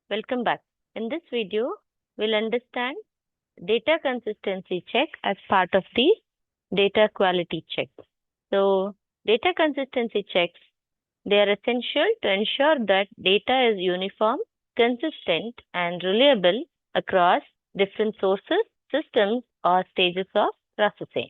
Welcome back. In this video, we'll understand data consistency check as part of the data quality check. So, data consistency checks, they are essential to ensure that data is uniform, consistent, and reliable across different sources, systems, or stages of processing.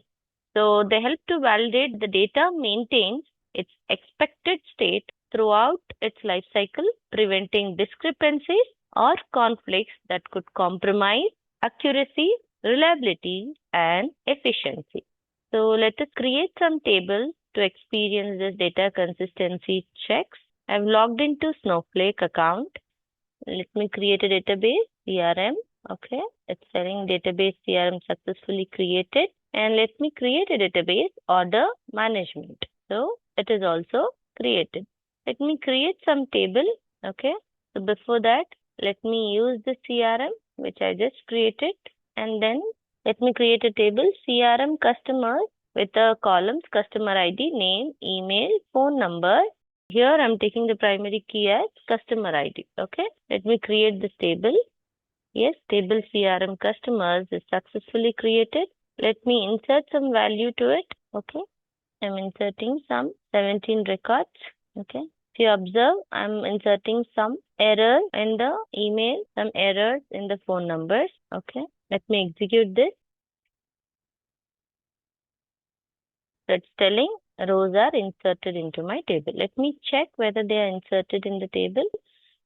So, they help to validate the data maintains its expected state throughout its life cycle, preventing discrepancies or conflicts that could compromise accuracy, reliability, and efficiency. So let us create some tables to experience this data consistency checks. I've logged into Snowflake account. Let me create a database, CRM. Okay, it's saying database CRM successfully created. And let me create a database, order management. So it is also created. Let me create some table. Okay, so before that, let me use the CRM which I just created, and then let me create a table CRM customers with the columns customer ID, name, email, phone number. Here I'm taking the primary key as customer ID. Okay, let me create this table. Yes, table CRM customers is successfully created. Let me insert some value to it. Okay, I'm inserting some 17 records. Okay, if you observe, I'm inserting some error in the email, some errors in the phone numbers. Okay, let me execute this. It's telling rows are inserted into my table. Let me check whether they are inserted in the table.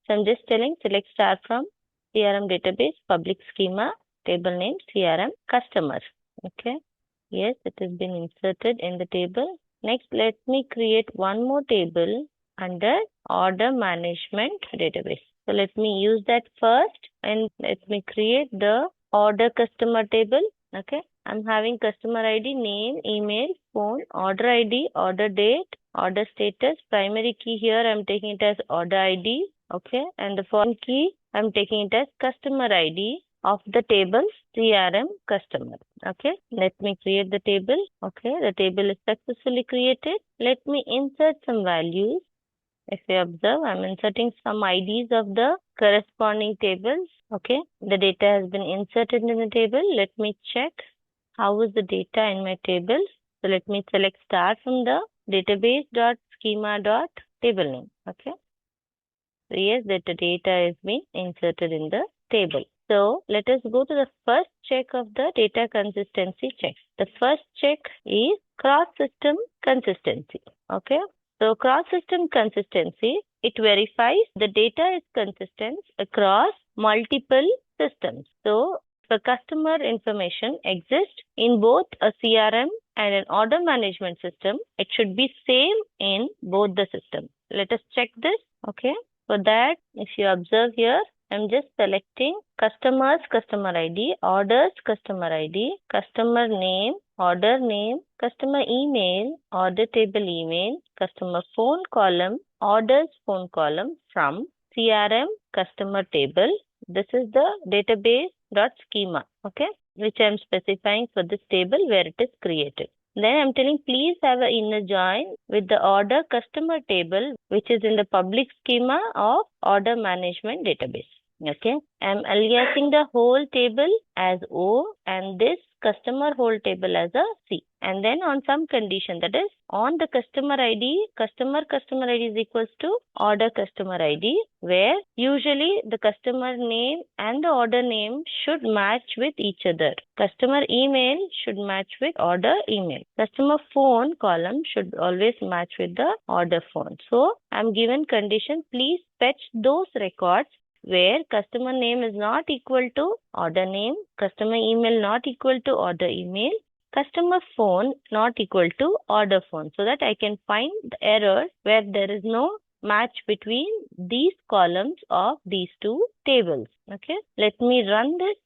So I'm just telling select star from CRM database, public schema, table name, CRM customer. Okay. Yes, it has been inserted in the table. Next, let me create one more table under order management database. So let me use that first and let me create the order customer table. Okay. I'm having customer ID, name, email, phone, order ID, order date, order status, primary key here I'm taking it as order ID. Okay. And the foreign key I'm taking it as customer ID of the table CRM customer. Okay, let me create the table. Okay, the table is successfully created. Let me insert some values. If you observe, I'm inserting some IDs of the corresponding tables. Okay, the data has been inserted in the table. Let me check how is the data in my table. So let me select start from the database.schema.table name. Okay. So yes, that the data is being inserted in the table. So let us go to the first check of the data consistency check. The first check is cross-system consistency. Okay. So cross-system consistency, it verifies the data is consistent across multiple systems. So the customer information exists in both a CRM and an order management system, it should be same in both the systems. Let us check this. Okay. For that, if you observe here, I'm just selecting customers, customer ID, orders, customer ID, customer name, order name, customer email, order table email, customer phone column, orders phone column from CRM customer table. This is the database.schema, okay, which I'm specifying for this table where it is created. Then I'm telling please have an inner join with the order customer table, which is in the public schema of order management database. Okay, I'm aliasing the whole table as O and this customer whole table as a C. And then on some condition, that is on the customer ID, customer ID is equals to order customer ID, where usually the customer name and the order name should match with each other. Customer email should match with order email. Customer phone column should always match with the order phone. So I'm given condition, please fetch those records where customer name is not equal to order name, customer email not equal to order email, customer phone not equal to order phone, so that I can find the error where there is no match between these columns of these two tables. Okay, let me run this.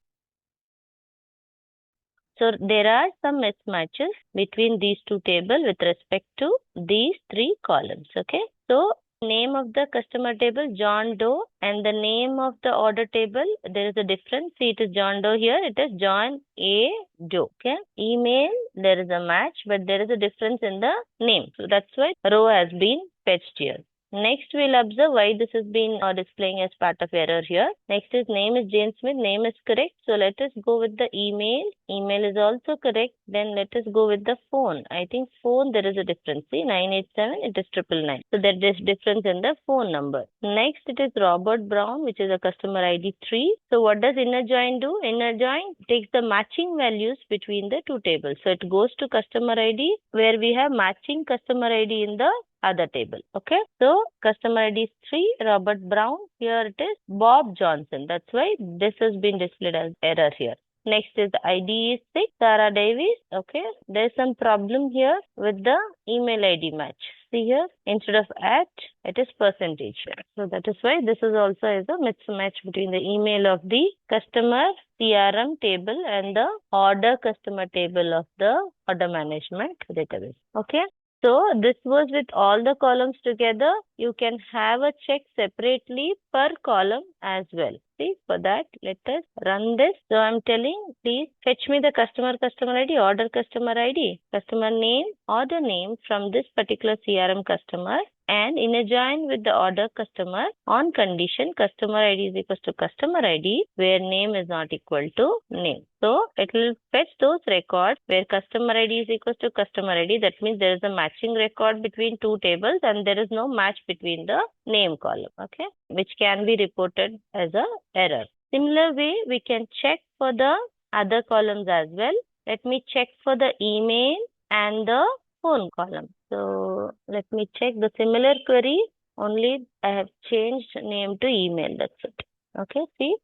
So there are some mismatches between these two tables with respect to these three columns. Okay, so name of the customer table John Doe and the name of the order table, there is a difference. See, it is John Doe here, it is John A. Doe. Okay, email, there is a match, but there is a difference in the name. So that's why row has been fetched here. Next, we'll observe why this has been displaying as part of error here. Next is name is Jane Smith. Name is correct. So let us go with the email. Email is also correct. Then let us go with the phone. I think phone, there is a difference. See, 987, it is 999. So there is difference in the phone number. Next, it is Robert Brown, which is a customer ID 3. So what does inner join do? Inner join takes the matching values between the two tables. So it goes to customer ID where we have matching customer ID in the other table. Okay, so customer ID is 3, Robert Brown. Here it is Bob Johnson. That's why this has been displayed as error here. Next is the ID is 6, Sarah Davis. Okay, there's some problem here with the email ID match. See here, instead of at, it is percentage. So that is why this is also is a mismatch between the email of the customer CRM table and the order customer table of the order management database. Okay. So this was with all the columns together. You can have a check separately per column as well. See, for that, let us run this. So I'm telling, please fetch me the customer ID, order customer ID, customer name, order name from this particular CRM customer, and inner join with the order customer on condition customer ID is equals to customer ID where name is not equal to name. So it will fetch those records where customer ID is equals to customer ID. That means there is a matching record between two tables and there is no match between the name column, okay, which can be reported as a error. Similar way, we can check for the other columns as well. Let me check for the email and the phone column. So let me check the similar query. Only I have changed name to email. That's it. Okay, see,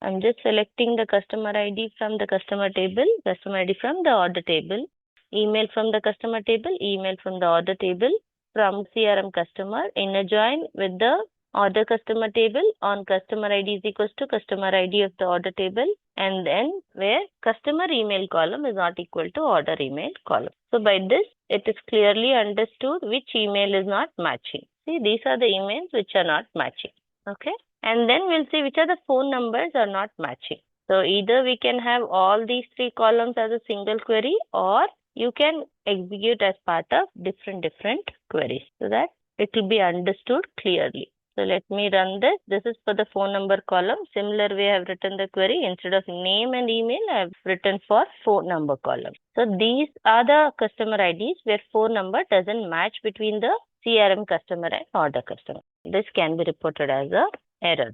I'm just selecting the customer ID from the customer table, customer ID from the order table, email from the customer table, email from the order table, from CRM customer, inner join with the order customer table on customer ID is equals to customer ID of the order table, and then where customer email column is not equal to order email column. So by this, it is clearly understood which email is not matching. See, these are the emails which are not matching. Okay. And then we'll see which are the phone numbers are not matching. So either we can have all these three columns as a single query, or you can execute as part of different queries so that it will be understood clearly. So let me run this. This is for the phone number column. Similar way I have written the query. Instead of name and email, I have written for phone number column. So these are the customer IDs where phone number doesn't match between the CRM customer and order customer. This can be reported as a error.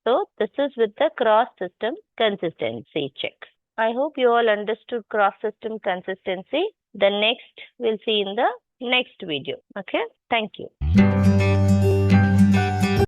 So this is with the cross-system consistency check. I hope you all understood cross-system consistency. The next we'll see in the next video. Okay. Thank you.